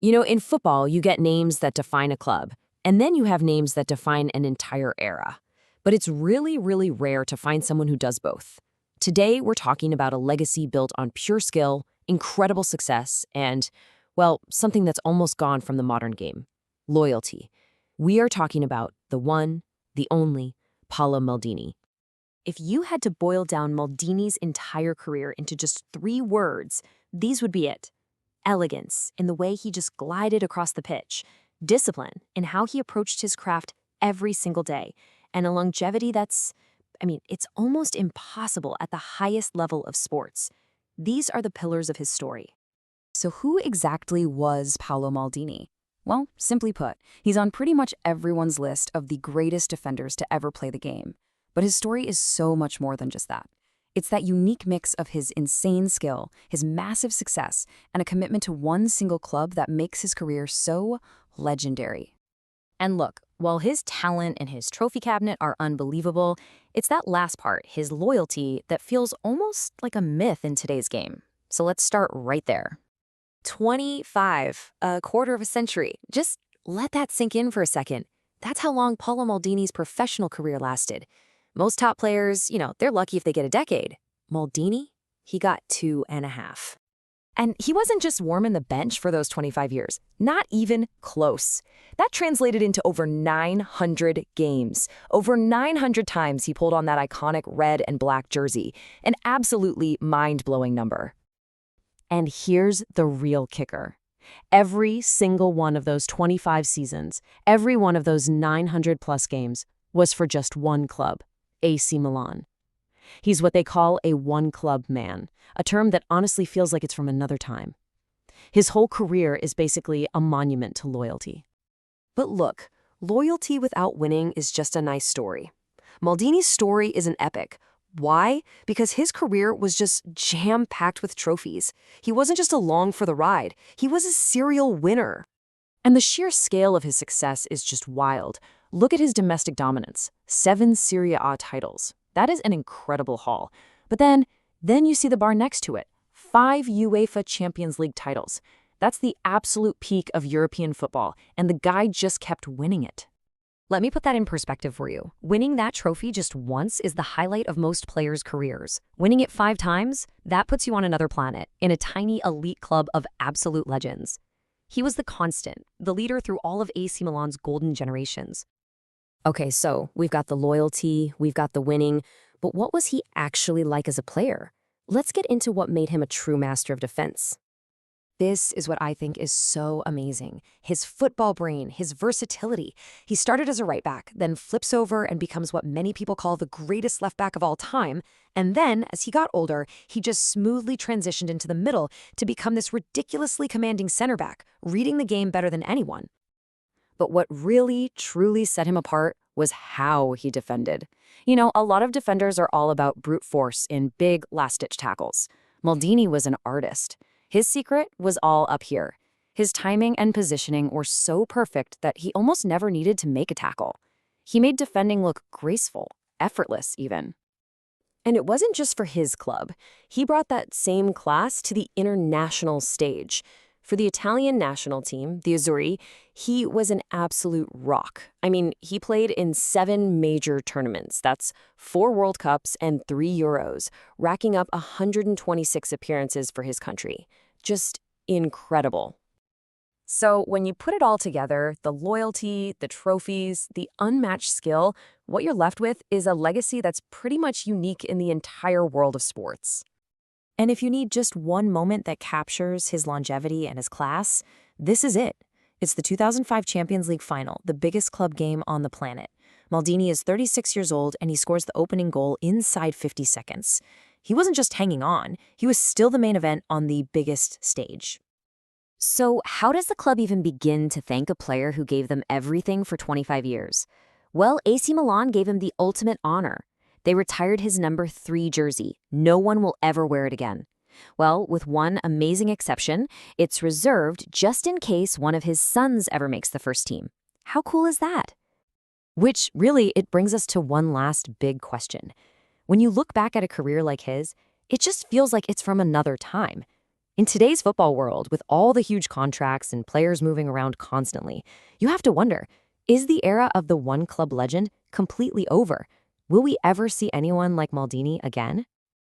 In football, you get names that define a club, and then you have names that define an entire era. But it's really, really rare to find someone who does both. Today, we're talking about a legacy built on pure skill, incredible success, and, well, something that's almost gone from the modern game: loyalty. We are talking about the one, the only, Paolo Maldini. If you had to boil down Maldini's entire career into just 3 words, these would be it: elegance in the way he just glided across the pitch, discipline in how he approached his craft every single day, and a longevity it's almost impossible at the highest level of sports. These are the pillars of his story. So who exactly was Paolo Maldini? Well, simply put, he's on pretty much everyone's list of the greatest defenders to ever play the game. But his story is so much more than just that. It's that unique mix of his insane skill, his massive success, and a commitment to one single club that makes his career so legendary. And look, while his talent and his trophy cabinet are unbelievable, it's that last part, his loyalty, that feels almost like a myth in today's game. So let's start right there. 25, a quarter of a century. Just let that sink in for a second. That's how long Paolo Maldini's professional career lasted. Most top players, they're lucky if they get a decade. Maldini, he got 2.5. And he wasn't just warming the bench for those 25 years. Not even close. That translated into over 900 games. Over 900 times he pulled on that iconic red and black jersey. An absolutely mind-blowing number. And here's the real kicker. Every single one of those 25 seasons, every one of those 900-plus games, was for just one club: AC Milan. He's what they call a one-club man, a term that honestly feels like it's from another time. His whole career is basically a monument to loyalty. But look, loyalty without winning is just a nice story. Maldini's story is an epic. Why? Because his career was just jam-packed with trophies. He wasn't just along for the ride. He was a serial winner. And the sheer scale of his success is just wild. Look at his domestic dominance: 7 Serie A titles. That is an incredible haul. But then you see the bar next to it: 5 UEFA Champions League titles. That's the absolute peak of European football, and the guy just kept winning it. Let me put that in perspective for you. Winning that trophy just once is the highlight of most players' careers. Winning it 5 times, that puts you on another planet, in a tiny elite club of absolute legends. He was the constant, the leader through all of AC Milan's golden generations. Okay, so we've got the loyalty, we've got the winning, but what was he actually like as a player? Let's get into what made him a true master of defense. This is what I think is so amazing: his football brain, his versatility. He started as a right back, then flips over and becomes what many people call the greatest left back of all time. And then, as he got older, he just smoothly transitioned into the middle to become this ridiculously commanding center back, reading the game better than anyone. But what really, truly set him apart was how he defended. A lot of defenders are all about brute force in big, last-ditch tackles. Maldini was an artist. His secret was all up here. His timing and positioning were so perfect that he almost never needed to make a tackle. He made defending look graceful, effortless even. And it wasn't just for his club. He brought that same class to the international stage. For the Italian national team, the Azzurri, he was an absolute rock. He played in 7 major tournaments. That's 4 World Cups and 3 Euros, racking up 126 appearances for his country. Just incredible. So when you put it all together, the loyalty, the trophies, the unmatched skill, what you're left with is a legacy that's pretty much unique in the entire world of sports. And if you need just one moment that captures his longevity and his class, this is it. It's the 2005 Champions League final, the biggest club game on the planet. Maldini is 36 years old, and he scores the opening goal inside 50 seconds. He wasn't just hanging on. He was still the main event on the biggest stage. So how does the club even begin to thank a player who gave them everything for 25 years? Well, AC Milan gave him the ultimate honor. They retired his number 3 jersey. No one will ever wear it again. Well, with one amazing exception, it's reserved just in case one of his sons ever makes the first team. How cool is that? Which, really, it brings us to one last big question. When you look back at a career like his, it just feels like it's from another time. In today's football world, with all the huge contracts and players moving around constantly, you have to wonder, is the era of the one-club legend completely over? Will we ever see anyone like Maldini again?